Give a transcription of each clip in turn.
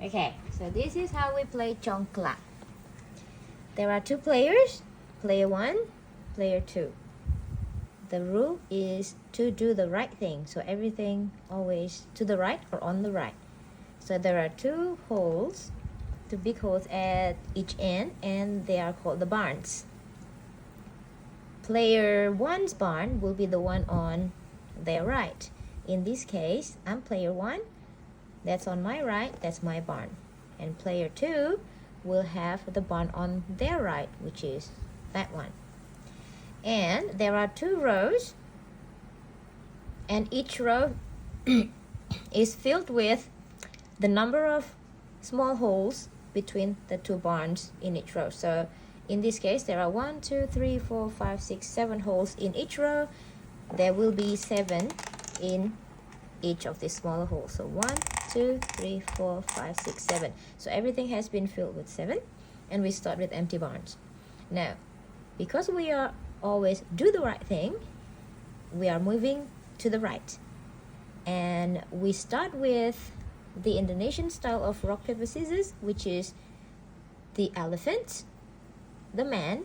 Okay, so this is how we play Congklak. There are 2 players, player 1, player 2. The rule is to do the right thing, so everything always to the right or on the right. So there are 2 holes, 2 big holes at each end, and they are called the barns. Player 1's barn will be the one on their right. In this case, I'm player 1. That's on my right, that's my barn. And player 2 will have the barn on their right, which is that one. And there are 2 rows, and each row is filled with the number of small holes between the 2 barns in each row. So in this case, there are 1, 2, 3, 4, 5, 6, 7 holes in each row. There will be 7 in each of these smaller holes. So 1, 2, 3, 4, 5, 6, 7. So everything has been filled with 7, and we start with empty barns. Now, because we are always do the right thing, we are moving to the right, and we start with the Indonesian style of rock paper scissors, which is the elephant, the man,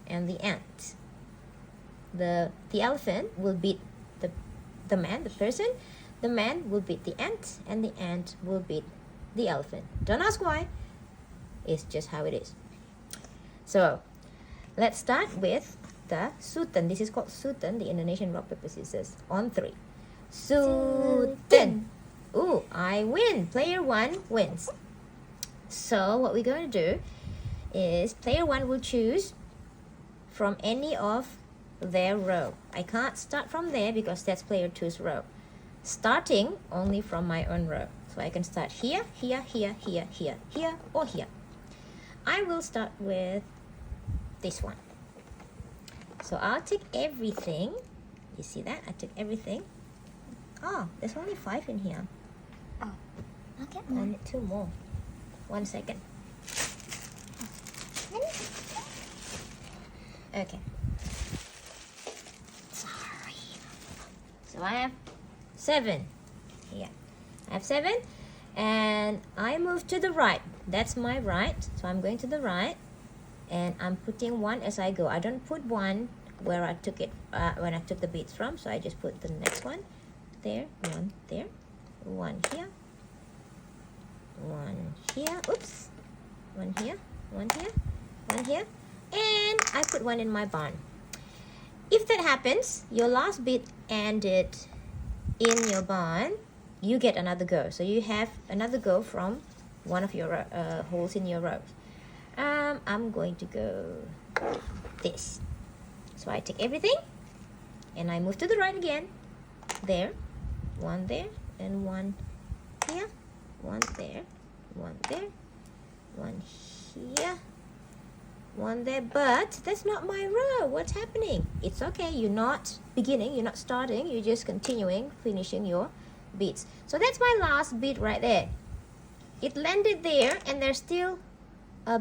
and the ant. The elephant will beat the man, the person. The man will beat the ant, and the ant will beat the elephant. Don't ask why. It's just how it is. So let's start with the sutan. This is called sutan, the Indonesian rock paper scissors. On 3. Sutan. Ooh, I win. Player 1 wins. So what we're going to do is player 1 will choose from any of their row. I can't start from there because that's player 2's row. Starting only from my own row. So I can start here, here, here, here, here, here, or here. I will start with this one. So I'll take everything. You see that? I took everything. Oh, there's only 5 in here. Oh, okay. I need 2 more. 1 second. Okay. Sorry. So I have 7. Yeah. I have 7. And I move to the right. That's my right. So I'm going to the right. And I'm putting 1 as I go. I don't put 1 where I took it when I took the beads from. So I just put the next one there, 1 there, 1 here, 1 here. Oops. 1 here, 1 here, 1 here. And I put 1 in my barn. If that happens, your last bead ended in your barn, you get another go. So you have another go from one of your holes in your rows. I'm going to go this. So I take everything and I move to the right again. There, 1 there, and 1 here, 1 there, 1 there, 1 here, 1 there. But that's not my row. What's happening? It's okay. You're not beginning, you're not starting, you're just continuing, finishing your beads. So that's my last bead right there. It landed there, and there's still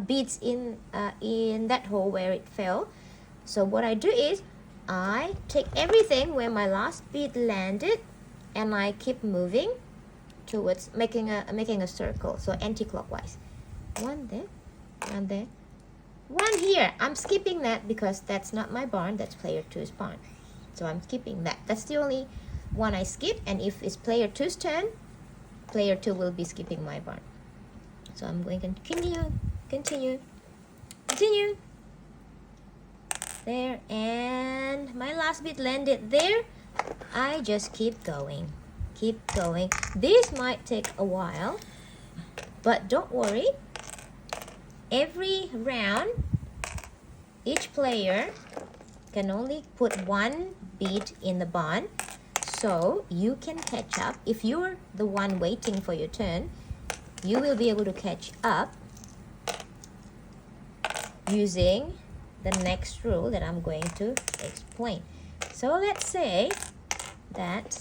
beads in that hole where it fell. So what I do is I take everything where my last bead landed, and I keep moving towards making a circle, so anti-clockwise. 1 there, 1 there, 1 here. I'm skipping that because that's not my barn, that's player 2's barn. So I'm skipping that. That's the only one I skip, and if it's player 2's turn, player 2 will be skipping my barn. So I'm going to continue. There, and my last bit landed there. I just keep going. This might take a while, but don't worry. Every round, each player can only put 1 bead in the barn, so you can catch up. If you're the one waiting for your turn, you will be able to catch up using the next rule that I'm going to explain. So let's say that,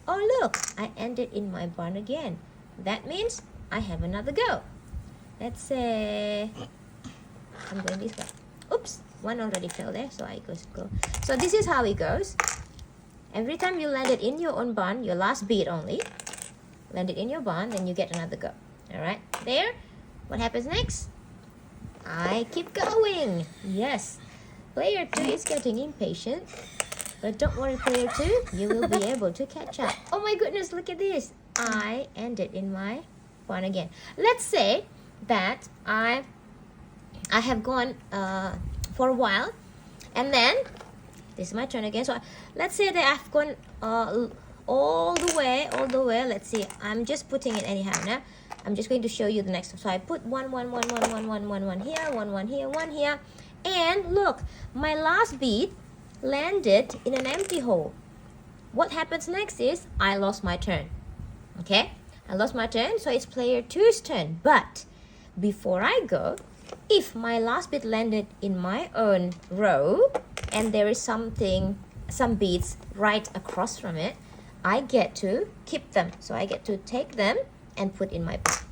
oh look, I ended in my barn again. That means I have another go. Let's say I'm going this way. Oops, 1 already fell there, so I just go. So this is how it goes. Every time you landed in your own barn, your last bead only, landed in your barn, then you get another go. All right, there. What happens next? I keep going. Yes. Player 2 is getting impatient. But don't worry, player 2. You will be able to catch up. Oh my goodness, look at this. I ended in my barn again. Let's say that I have gone for a while. And then, this is my turn again. So let's say that I've gone all the way. Let's see. I'm just putting it anyhow now. I'm just going to show you the next one. So I put one here, one here, one here. And look, my last bead landed in an empty hole. What happens next is I lost my turn. Okay? I lost my turn, so it's player 2's turn. But before I go, if my last bead landed in my own row and there is some beads right across from it, I get to keep them. So I get to take them and put in my bag.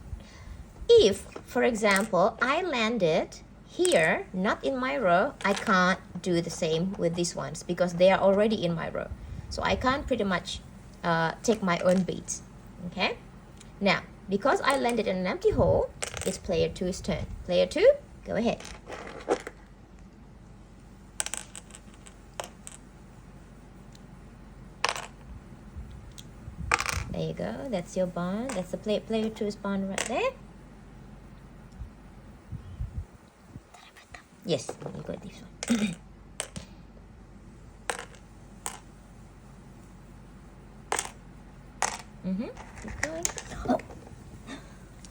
If, for example, I landed here, not in my row, I can't do the same with these ones because they are already in my row. So I can't pretty much take my own beads. Okay? Now, because I landed in an empty hole, it's player 2's turn. Player 2, go ahead. There you go. That's your barn. That's the player 2's barn right there. Yes, you got this one. Keep going. Oh,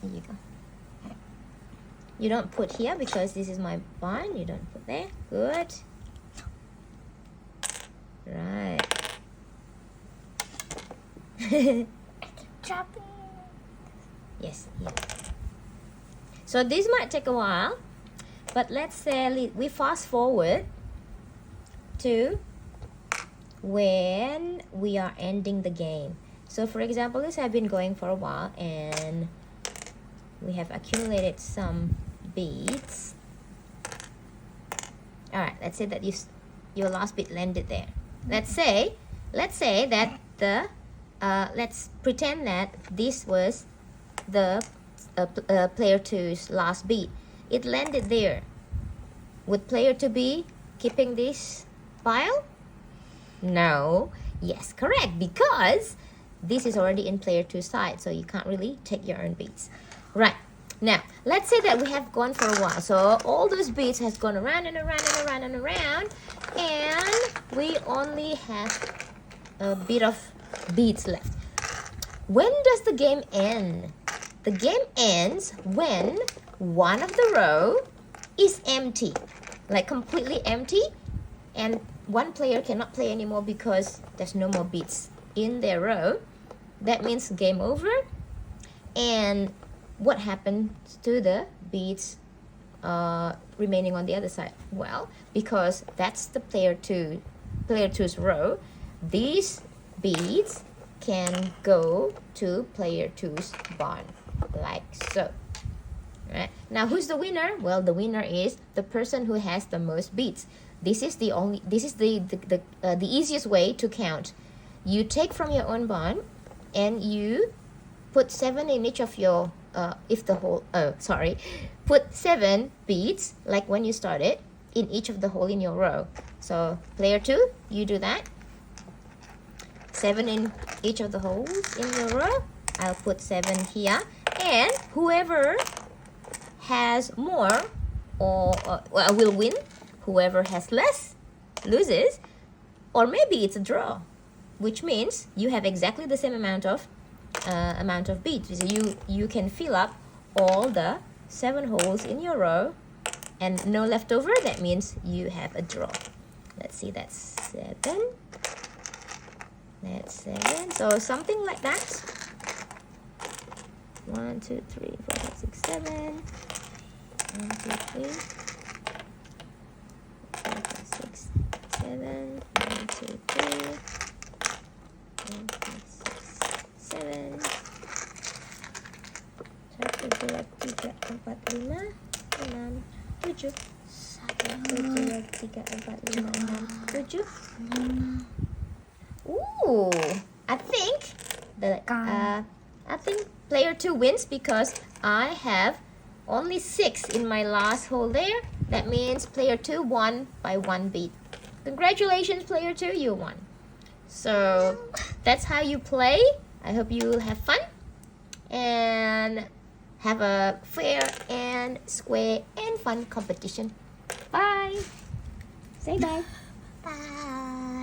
there you go. You don't put here because this is my barn. You don't put there. Good. Right. Dropping. Yes, here. So this might take a while, but let's say we fast forward to when we are ending the game. So for example, this has been going for a while and we have accumulated some beads. All right, let's say that your last bead landed there. Let's say that let's pretend that this was the player 2's last bead. It landed there. Would player 2 be keeping this pile? No. Yes, correct, because this is already in player 2's side, so you can't really take your own beads. Right. Now, let's say that we have gone for a while. So all those beads has gone around and around and around and around, and we only have a bit of beads left. When does the game end? The game ends when one of the row is empty, like completely empty, and one player cannot play anymore because there's no more beads in their row. That means game over. And what happens to the beads remaining on the other side? Well, because that's the player 2's row, these beads can go to player 2's barn, like so. Right. Now, who's the winner? Well, the winner is the person who has the most beads. This is the easiest way to count. You take from your own barn, and you put 7 in each of your put 7 beads like when you started in each of the hole in your row. So player 2, you do that. 7 in each of the holes in your row. I'll put 7 here, and whoever has more will win. Whoever has less loses, or maybe it's a draw, which means you have exactly the same amount of beads. So you can fill up all the 7 holes in your row, and no leftover. That means you have a draw. Let's see, that's 7. That's 7. So something like that. 1, 2, 3, 4, 5, 6, 7. 1, 2, 3. 4, 5, 6, 7. 1, 2, 3. 4, 5, 6, 7. 1, 2, 3, 4, 5, 6, 7. 1, 2, 3, 4, 5, 6, 7. 8, 9, 10, 11, 12, 13, 14, 15, 16, 17. Ooh, I think I think player 2 wins because I have only 6 in my last hole there. That means player 2 won by 1 beat. Congratulations, player 2, you won. So that's how you play. I hope you will have fun and have a fair and square and fun competition. Bye. Say bye. Bye.